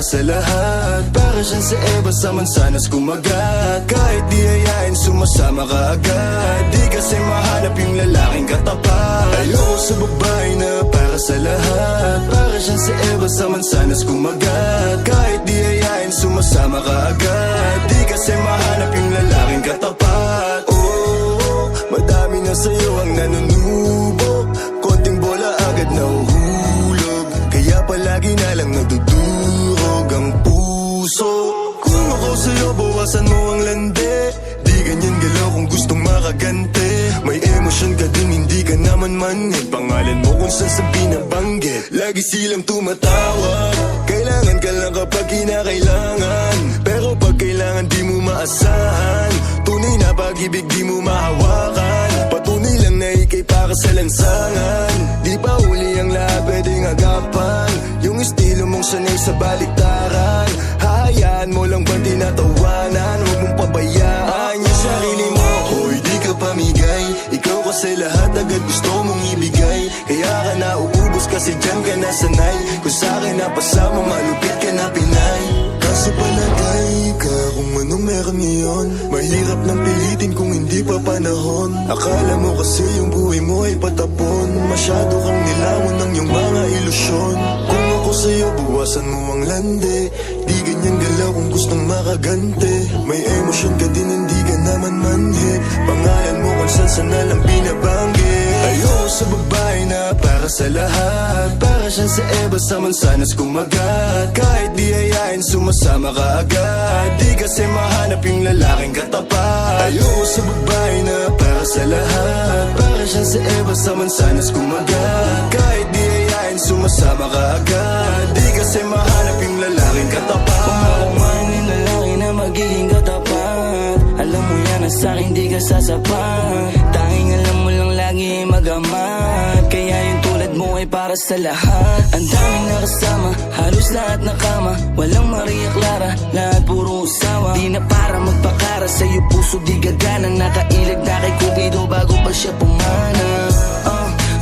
sa lahat. Para siyang si Eva sa mansanas kumagat. Kahit di ayain sumasama ka agad. Di kasi mahanap yung lalaking katapat. Ayoko sa babae na para sa lahat. Para siyang si Eva sa mansanas kumagat. Kahit di ayain sumasama ka agad. Di kasi mahanap yung lalaking katapat. Oh, madami na sa'yo ang nanunubok. Konting bola agad nahuhulog. Kaya palagi na lang nadudurog ang puso. Kung ako sa'yo, bawasan mo ang lande. Di ganyan galaw kung gustong makagante. May emosyon ka din, hindi ka naman manhid. Pangalan mo kung saan sa binabanggit. Lagi silang tumatawag. Kailangan ka lang kapag kinakailangan. Pero pag kailangan di mo maasahan. Tunay na pag-ibig di mo mahawakan. Patunay lang na ikay para sa lansangan. Di pa huli ang lahat pwedeng agapan. Yung estilo mong sanay sa baliktaran. Hahayaan mo lang ba tinatawanan? Huwag mong pabayaan yung sarili mo. Hoy, di ka pamigay. Ikaw kasi lahat agad gusto mong ibigay. Kaya ka nauubos kasi dyan ka nasanay. Kung sa'kin napasama, malupit ka na Pinay. Kaso palagay ka kung anong meron ngayon. Mahirap nang pilitin kung hindi pa panahon. Akala mo kasi yung buhay mo ay patapon. Masyado kang nilawan ng iyong mga ilusyon. Kung ako sa'yo, buwasan mo ang lande. Di ganyan galaw kung gustong makagante. May emosyon ka din, hindi ka naman manhid. Pangalan mo kung saan na lang binabanggit. Ayoko sa babae na para sa lahat. Para siyang si Eva sa mansanas kumagat. Kahit di ayain sumasama ka agad. Di kasi mahanap yung lalaking katapat. Ayoko sa babae na para sa lahat. Para siyang si Eva sa mansanas kumagat. Kahit di ayain sumasama ka agad. Di kasi mahanap yung lalaking katapat. Kung ako man yung lalaki na magiging katapat, alam mo yan na sa'kin di ka sasapat. Tanging alam mo lang lagi magamat. Kaya yung tulad mo ay para sa lahat. Ang daming nakasama, halos lahat nakama. Walang Maria Clara, lahat puro usawa. Di na para magpakara, sa'yo puso di gagana. Nakailag na kay Cupido bago pa siya pumana.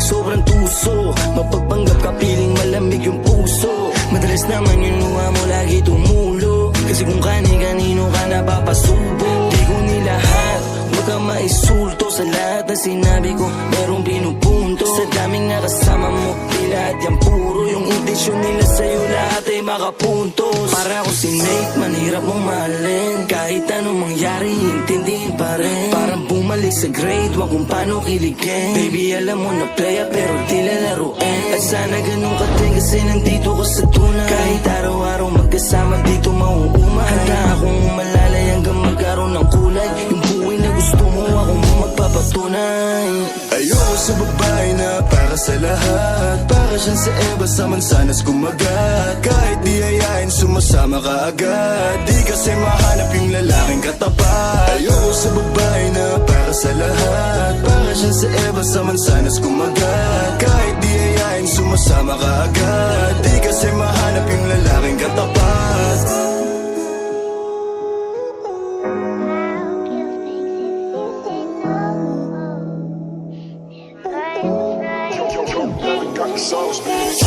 Sobrang tuso, mapagpanggap ka piling malamig yung puso. Madalas naman yung luha mo lagi tumulo. Kasi kung kani-kanino ka napapasubo. Di ko nilahat, huwag kang maisulto. Sa lahat na sinabi ko, merong pinupunto. Sa daming nakasama mo, di lahat yan puro. Yung intensyon nila sa'yo, lahat ay makapuntos. Para ako si Nate, manhirap mong mahalin. Kahit anong mangyari, intindihin pa rin. Parang bumalik sa grade, wag kung paano kiligin. Baby, alam mo na playa, pero di lalaruin. At sana ganun ka din, kasi nandito ko sa tunay. Kahit araw-araw magkasama dito mauumay. Handa akong umalalay hanggang magkaroon ng kulay. Yung buhay na gusto mo, ako mo magpapatunay. Ayoko sa babae na para sa lahat. Para siyang si Eva sa mansanas kumagat. Kahit di ayain sumasama ka agad. Di kasi mahanap yung lalaking katapat. Ayoko sa babae na para sa lahat. Para siyang si Eva sa mansanas kumagat. Kahit di ayain sumasama ka agad. Di kasi mahanap yung lalaking katapat. Got the sauce, bitch.